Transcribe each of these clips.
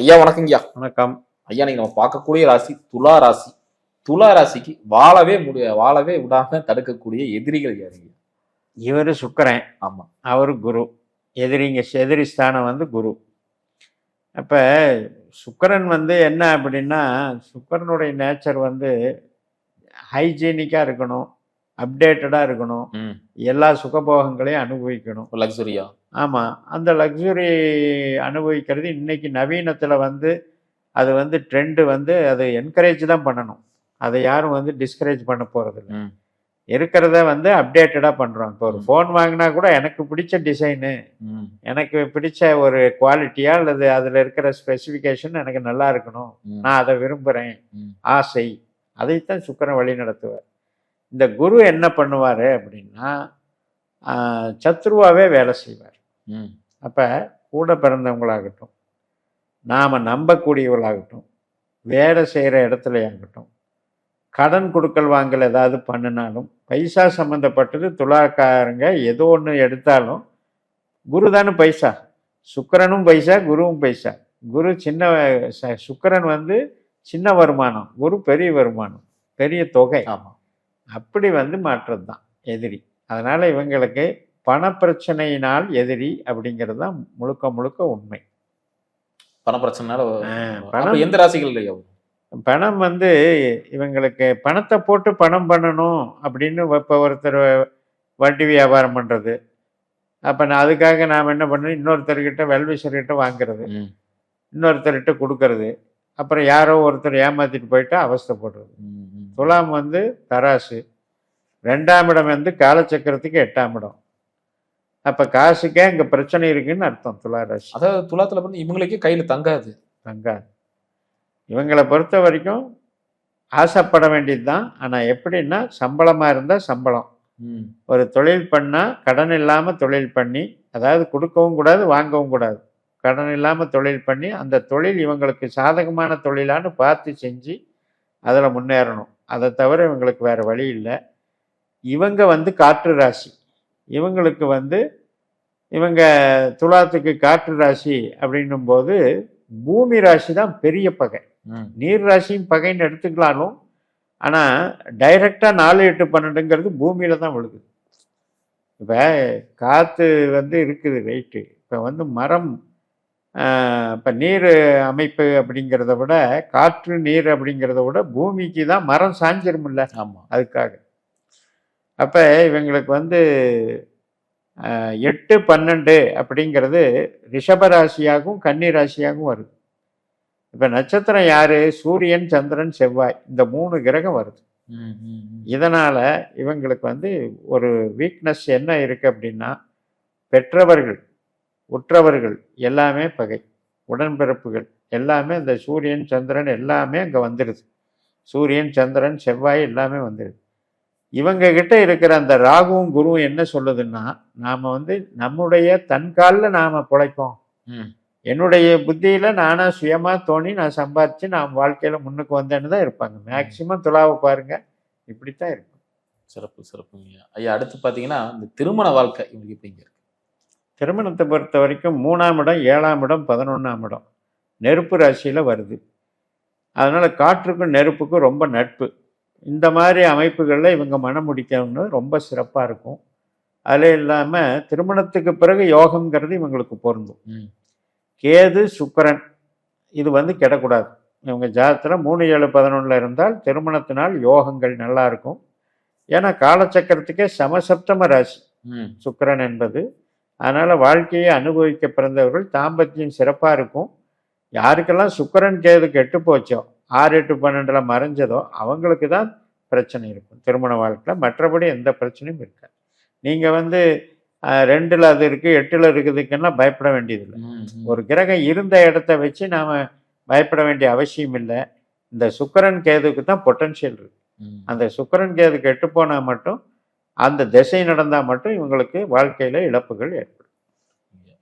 ஐயா வணக்கங்கய்யா. வணக்கம். ஐயா, நீங்க நம்ம பார்க்கக்கூடிய ராசி துலா ராசி. துலா ராசிக்கு வாழவே விடாம தடுக்கக்கூடிய எதிரிகள் யாருங்க? இவரு சுக்கிரன், ஆமா. அவரு குரு. எதிரி ஸ்தானம் வந்து குரு. அப்ப சுக்கிரன் வந்து என்ன அப்படின்னா, சுக்கிரனுடைய நேச்சர் வந்து ஹைஜீனிக்கா இருக்கணும், அப்டேட்டடா இருக்கணும், எல்லா சுகபோகங்களையும் அனுபவிக்கணும். லக்ஸுரியா. ஆமா. அந்த லக்ஸுரி அனுபவிக்கிறது இன்னைக்கு நவீனத்துல வந்து அது வந்து ட்ரெண்ட் வந்து அதை என்கரேஜ் தான் பண்ணணும். அதை யாரும் வந்து டிஸ்கரேஜ் பண்ண போறதில்ல. இருக்கிறத வந்து அப்டேட்டடா பண்றோம். இப்போ ஒரு ஃபோன் வாங்கினா கூட எனக்கு பிடிச்ச டிசைனு, எனக்கு பிடிச்ச ஒரு குவாலிட்டியா அல்லது அதுல இருக்கிற ஸ்பெசிஃபிகேஷன் எனக்கு நல்லா இருக்கணும், நான் அதை விரும்புறேன், ஆசை, அதைத்தான் சுக்கிரன் வழி நடத்துவார். இந்த குரு என்ன பண்ணுவாரு அப்படின்னா, சத்ருவாவே வேலை செய்வார். அப்ப கூட பிறந்தவங்களாகட்டும், நாம நம்பக்கூடியவர்களாகட்டும், வேலை செய்கிற இடத்துலையாகட்டும், கடன் கொடுக்கல் வாங்கல் ஏதாவது பண்ணினாலும், பைசா சம்மந்தப்பட்டது துலாக்காரங்க ஏதோ ஒன்று எடுத்தாலும் குரு தானே பைசா. சுக்கிரனும் பைசா, குருவும் பைசா. குரு சுக்கிரன் வந்து சின்ன வருமானம், குரு பெரிய வருமானம், பெரிய தொகை. அப்படி வந்து மாற்றது தான் எதிரி. அதனால இவங்களுக்கு பணப்பிரச்சனையினால் எதிரி அப்படிங்கிறது தான் முழுக்க முழுக்க உண்மை. பணப்பிரச்சனை எந்த ராசிகள் இல்லையா? பணம் வந்து இவங்களுக்கு பணத்தை போட்டு பணம் பண்ணணும் அப்படின்னு இப்போ ஒருத்தர் வட்டி வியாபாரம் பண்ணுறது, அப்போ அதுக்காக நாம் என்ன பண்ணணும், இன்னொருத்தர்கிட்ட வெல்விஷர்கிட்ட வாங்கிறது, இன்னொருத்தர்கிட்ட கொடுக்கறது, அப்புறம் யாரோ ஒருத்தர் ஏமாத்திட்டு போயிட்டா அவஸ்தைப்படுறது. துலாம் வந்து தராசு, 2ஆம் இடம் வந்து காலச்சக்கரத்துக்கு 8ஆம் இடம். அப்போ காசுக்கே இங்கே பிரச்சனை இருக்குன்னு அர்த்தம். துலா ராசி அதாவது துலாத்தில் வந்து இவங்களுக்கே கையில் தங்காது. இவங்களை பொறுத்த வரைக்கும் ஆசைப்பட வேண்டியது தான். ஆனால் எப்படின்னா, சம்பளமாக இருந்தால் சம்பளம், ஒரு தொழில் பண்ணால் கடன் இல்லாமல் தொழில் பண்ணி, அதாவது கொடுக்கவும் கூடாது வாங்கவும் கூடாது, கடன் இல்லாமல் தொழில் பண்ணி அந்த தொழில் இவங்களுக்கு சாதகமான தொழிலான்னு பார்த்து செஞ்சு அதில் முன்னேறணும். அதை தவிர இவங்களுக்கு வேறு வழி இல்லை. இவங்க வந்து காற்று ராசி. இவங்களுக்கு வந்து இவங்க துலாத்துக்கு காற்று ராசி அப்படின்னும் போது பூமி ராசி தான் பெரிய பகை. நீர் ராசியும் பகைன்னு எடுத்துக்கலாலும், ஆனால் டைரக்டா 4, 8, 12ங்கிறது பூமியில தான் விழுகுது. இப்போ காற்று வந்து இருக்குது ரைட்டு. இப்போ வந்து மரம், இப்போ நீர் அமைப்பு அப்படிங்கிறத விட, காற்று நீர் அப்படிங்கிறத விட பூமிக்கு தான் மரம் சாஞ்சிருமில்ல. ஆமாம். அதுக்காக அப்போ இவங்களுக்கு வந்து 8, 12 அப்படிங்கிறது ரிஷபராசியாகவும் கன்னி ராசியாகவும் வருது. இப்போ நட்சத்திரம் யாரு? சூரியன், சந்திரன், செவ்வாய், இந்த 3 கிரகம் வருது. இதனால இவங்களுக்கு வந்து ஒரு வீக்னஸ் என்ன இருக்கு அப்படின்னா, பெற்றவர்கள், உற்றவர்கள் எல்லாமே பகை, உடன்பிறப்புகள் எல்லாமே இந்த சூரியன் சந்திரன் எல்லாமே அங்கே வந்துடுது. சூரியன் சந்திரன் செவ்வாய் எல்லாமே வந்துடுது. இவங்க கிட்ட இருக்கிற அந்த ராகுவும் குருவும் என்ன சொல்லுதுன்னா, நாம வந்து நம்முடைய தன்காலில் நாம பிழைப்போம், என்னுடைய புத்தியில நானா சுயமா தோணி நான் சம்பாதிச்சு நான் வாழ்க்கையில முன்னுக்கு வந்தேன்னு தான் இருப்பாங்க. மேக்சிமம் துலாவை பாருங்க, இப்படித்தான் இருக்கும். சிறப்பு சிறப்புங்க ஐயா. அடுத்து பாத்தீங்கன்னா, இந்த திருமண வாழ்க்கை இவங்களுக்கு எப்படிங்க இருக்கு? திருமணத்தை பொறுத்த வரைக்கும் 3ஆம் இடம், 7ஆம் இடம், 11ஆம் இடம் நெருப்பு ராசியில வருது. அதனால காற்றுக்கும் நெருப்புக்கும் ரொம்ப நட்பு. இந்த மாதிரி அமைப்புகளில் இவங்க மனம் முடிக்கணும்னு ரொம்ப சிறப்பாக இருக்கும். அதில் இல்லாமல் திருமணத்துக்கு பிறகு யோகம்ங்கிறது இவங்களுக்கு பொருந்தும். கேது சுக்கிரன் இது வந்து கெடக்கூடாது. இவங்க ஜாதகத்தில் 3, 7, 11 இருந்தால் திருமணத்தினால் யோகங்கள் நல்லா இருக்கும். ஏன்னா காலச்சக்கரத்துக்கே சமசப்தம ராசி சுக்கிரன் என்பது. அதனால் வாழ்க்கையை அனுபவிக்க பிறந்தவர்கள் தாம்பத்தியம் சிறப்பாக இருக்கும். யாருக்கெல்லாம் சுக்கிரன் கேது கெட்டு போச்சோ, 6, 8, 12 மறைஞ்சதோ அவங்களுக்கு தான் பிரச்சனை இருக்கும் திருமண வாழ்க்கையில். மற்றபடி எந்த பிரச்சனையும் இருக்காது. நீங்கள் வந்து 2ல் அது இருக்குது, 8ல் இருக்குதுக்குன்னா பயப்பட வேண்டியதில்லை. ஒரு கிரகம் இருந்த இடத்த வச்சு நாம் பயப்பட வேண்டிய அவசியம் இல்லை. இந்த சுக்கிரன் கேதுக்கு தான் பொட்டன்ஷியல் இருக்கு. அந்த சுக்கிரன் கேது கெட்டு போனால் மட்டும், அந்த திசை நடந்தால் மட்டும் இவங்களுக்கு வாழ்க்கையில் இழப்புகள் ஏற்படும்.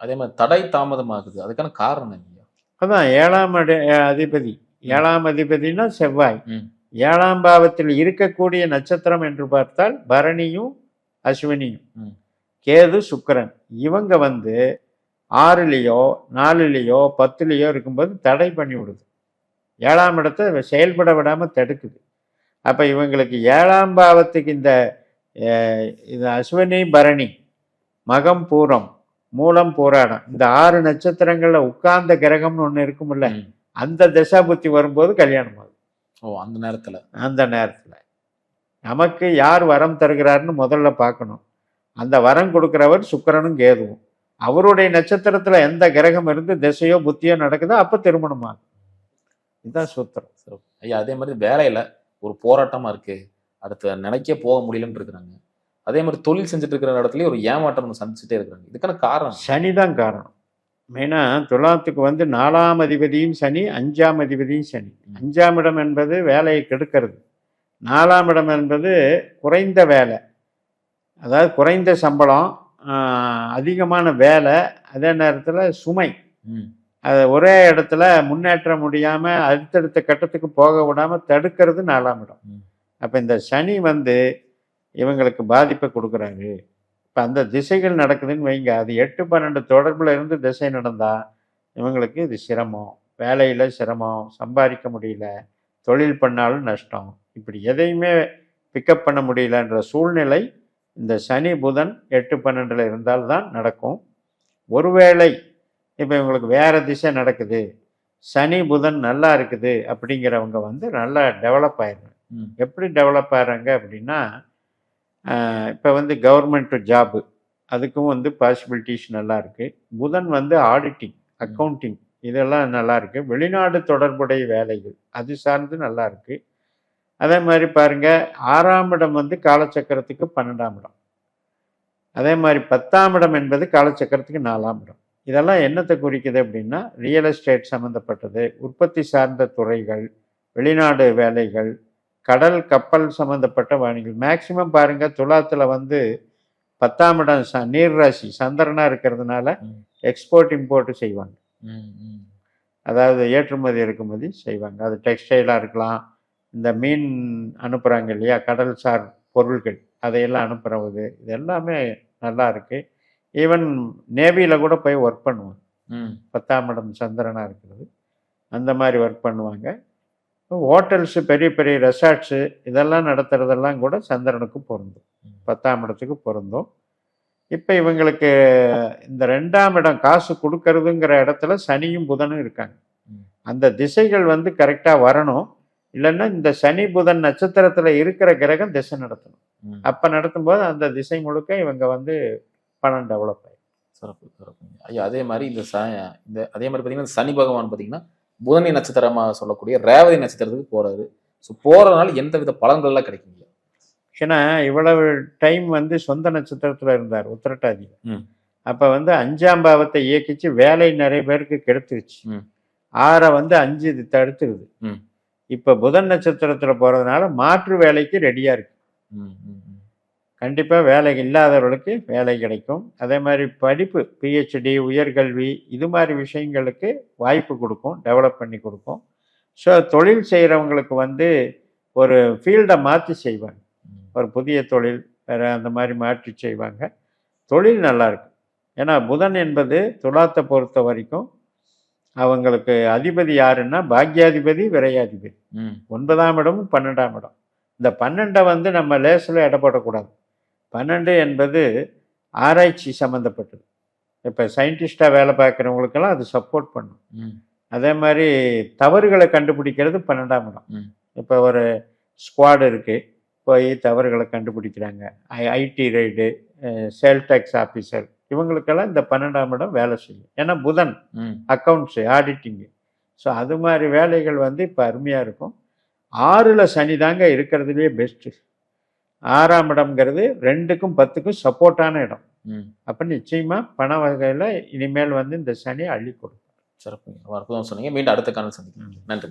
அதே மாதிரி தடை தாமதமாகுது, அதுக்கான காரணம் இல்லையா? அதான் 7ஆம் அதிபதி. 7ஆம் அதிபதினா செவ்வாய். 7ஆம் பாவத்தில் இருக்கக்கூடிய நட்சத்திரம் என்று பார்த்தால் பரணியும் அஸ்வினியும், கேது சுக்கிரன். இவங்க வந்து 6லேயோ 4லேயோ 10லேயோ இருக்கும்போது தடை பண்ணி விடுது. 7ஆம் இடத்தை செயல்பட விடாமல் தடுக்குது. அப்போ இவங்களுக்கு 7ஆம் பாவத்துக்கு இது அஸ்வினி பரணி மகம் பூரம் மூலம் போராடம் இந்த 6 நட்சத்திரங்கள்ல உட்கார்ந்த கிரகம்னு ஒன்று இருக்கும்ல, ம். அந்த திசா புத்தி வரும்போது கல்யாணம் ஆகுது. ஓ, அந்த நேரத்துல. அந்த நேரத்தில் நமக்கு யார் வரம் தருகிறாருன்னு முதல்ல பார்க்கணும். அந்த வரம் கொடுக்கிறவர் சுக்கிரனும் கேதுவும். அவருடைய நட்சத்திரத்துல எந்த கிரகம் இருந்து திசையோ புத்தியோ நடக்குதோ அப்போ திருமணம் ஆகும். இதுதான் சூத்திரம். சரி. ஐயா, அதே மாதிரி வேலையில ஒரு போராட்டமா இருக்கு, அடுத்து நினைக்க போக முடியலன்னு இருக்கிறாங்க. அதே மாதிரி தொழில் செஞ்சுட்டு இருக்கிற இடத்துலயே ஒரு ஏமாற்றம் ஒண்ணு சந்திச்சுட்டே இருக்கிறாங்க. இதுக்கான காரணம்? சனி தான் காரணம். மெயினாக துலாத்துக்கு 4ஆம் அதிபதியும் சனி, 5ஆம் அதிபதியும் சனி. 5ஆம் இடம் என்பது வேலையை கெடுக்கிறது. 4ஆம் இடம் என்பது குறைந்த வேலை, அதாவது குறைந்த சம்பளம், அதிகமான வேலை, அதே நேரத்தில் சுமை. அது ஒரே இடத்துல முன்னேற்ற முடியாமல் அடுத்தடுத்த கட்டத்துக்கு போக விடாமல் தடுக்கிறது 4ஆம் இடம். அப்போ இந்த சனி இவங்களுக்கு பாதிப்பை கொடுக்குறாரு. இப்போ அந்த திசைகள் நடக்குதுன்னு வைங்க, அது 8-12 தொடர்பில் இருந்து திசை நடந்தால் இவங்களுக்கு இது சிரமம், வேலையில் சிரமம், சம்பாதிக்க முடியல, தொழில் பண்ணாலும் நஷ்டம், இப்படி எதையுமே பிக்கப் பண்ண முடியலன்ற சூழ்நிலை இந்த சனி புதன் 8-12 இருந்தால்தான் நடக்கும். ஒருவேளை இப்போ இவங்களுக்கு வேறு திசை நடக்குது, சனி புதன் நல்லா இருக்குது அப்படிங்கிறவங்க நல்லா டெவலப் ஆயிடுறாங்க. எப்படி டெவலப் ஆகிறாங்க அப்படின்னா, இப்போ கவர்மெண்ட் ஜாபு அதுக்கும் பாசிபிலிட்டிஸ் நல்லா இருக்குது. புதன் ஆடிட்டிங், அக்கௌண்டிங் இதெல்லாம் நல்லா இருக்குது. வெளிநாடு தொடர்புடைய வேலைகள் அது சார்ந்து நல்லா இருக்குது. அதே மாதிரி பாருங்கள், 6ஆம் இடம் காலச்சக்கரத்துக்கு 12ஆம் இடம். அதே மாதிரி 10ஆம் இடம் என்பது காலச்சக்கரத்துக்கு 4ஆம் இடம். இதெல்லாம் என்னத்தை குறிக்குது அப்படின்னா, ரியல் எஸ்டேட் சம்மந்தப்பட்டது, உற்பத்தி சார்ந்த துறைகள், வெளிநாடு வேலைகள், கடல் கப்பல் சம்மந்தப்பட்ட வாணிகள். மேக்சிமம் பாருங்கள், துலாத்தில் 10ஆம் இடம் நீர் ராசி சந்திரனாக இருக்கிறதுனால எக்ஸ்போர்ட் இம்போர்ட் செய்வாங்க. அதாவது ஏற்றுமதி இறக்குமதி செய்வாங்க. அது டெக்ஸ்டைலாக இருக்கலாம், இந்த மீன் அனுப்புகிறாங்க இல்லையா, கடல் சார் பொருட்கள் அதையெல்லாம் அனுப்புறது, இது எல்லாமே நல்லா இருக்குது. ஈவன் நேவியில் கூட போய் ஒர்க் பண்ணுவாங்க. 10ஆம் இடம் சந்திரனாக இருக்கிறது, அந்த மாதிரி ஒர்க் பண்ணுவாங்க. ஹோட்டல்ஸு, பெரிய பெரிய ரெசார்ட்ஸு இதெல்லாம் நடத்துகிறதெல்லாம் கூட சந்திரனுக்கு பொருந்தும், 10ஆம் இடத்துக்கு பொருந்தும். இப்போ இவங்களுக்கு இந்த 2ஆம் இடம் காசு கொடுக்கறதுங்கிற இடத்துல சனியும் புதனும் இருக்காங்க. அந்த திசைகள் கரெக்டாக வரணும். இல்லைன்னா இந்த சனி புதன் நட்சத்திரத்தில் இருக்கிற கிரகம் திசை நடத்தணும். அப்போ நடத்தும்போது அந்த திசை முழுக்க இவங்க பணம் டெவலப் ஆகும். சிறப்பு சிறப்பு ஐயா. அதே மாதிரி அதே மாதிரி பார்த்தீங்கன்னா சனி பகவான் பார்த்தீங்கன்னா புதனி நட்சத்திரமாக சொல்லக்கூடிய ரேவதி நட்சத்திரத்துக்கு போறாரு. ஸோ போறதுனால எந்த வித பலன்கள்லாம் கிடைக்கும்? ஏன்னா இவ்வளவு டைம் சொந்த நட்சத்திரத்தில் இருந்தார் உத்திரட்டாதி. அப்போ 5ஆம் பாவத்தை இயக்கிச்சு வேலை நிறைய பேருக்கு கெடுத்துருச்சு. 6 5 இது தடுத்துருது. இப்போ புதன் நட்சத்திரத்தில் போகிறதுனால மாற்று வேலைக்கு ரெடியாக இருக்கு. கண்டிப்பாக வேலை இல்லாதவர்களுக்கு வேலை கிடைக்கும். அதே மாதிரி படிப்பு, பிஹெச்டி, உயர்கல்வி இது மாதிரி விஷயங்களுக்கு வாய்ப்பு கொடுக்கும், டெவலப் பண்ணி கொடுக்கும். ஸோ தொழில் செய்கிறவங்களுக்கு ஒரு ஃபீல்டை மாற்றி செய்வாங்க, ஒரு புதிய தொழில் வேறு அந்த மாதிரி மாற்றி செய்வாங்க. தொழில் நல்லாயிருக்கு. ஏன்னா புதன் என்பது துலாத்தை பொறுத்த வரைக்கும் அவங்களுக்கு அதிபதி யாருன்னா பாக்யாதிபதி, விரையாதிபதி. 9ஆம் இடமும் 12ஆம் இடம். இந்த 12 நம்ம லேசில் இடப்படக்கூடாது. 12 என்பது ஆராய்ச்சி சம்மந்தப்பட்டது. இப்போ சயின்டிஸ்டாக வேலை பார்க்குறவங்களுக்கெல்லாம் அது சப்போர்ட் பண்ணும். அதே மாதிரி தவறுகளை கண்டுபிடிக்கிறது 12ஆம் இடம். இப்போ ஒரு ஸ்குவாடு இருக்குது, போய் தவறுகளை கண்டுபிடிக்கிறாங்க. IT raid, sale tax officer, இவங்களுக்கெல்லாம் இந்த 12ஆம் இடம் வேலை செய்யும். ஏன்னா புதன் அக்கௌண்ட்ஸு, ஆடிட்டிங்கு. ஸோ அது மாதிரி வேலைகள் இப்போ அருமையாக இருக்கும். 6ல் சனி தாங்க இருக்கிறதுலே பெஸ்ட்டு. 6ஆம் இடம்ங்கிறது 2க்கும் 10க்கும் சப்போர்ட்டான இடம். அப்போ நிச்சயமாக பண வகையில் இனிமேல் இந்த சனி அள்ளி கொடுக்கும். சிறப்புங்க, அற்புதம் சொன்னீங்க. மீண்டும் அடுத்த காலம் சந்திக்கலாம். நன்றி.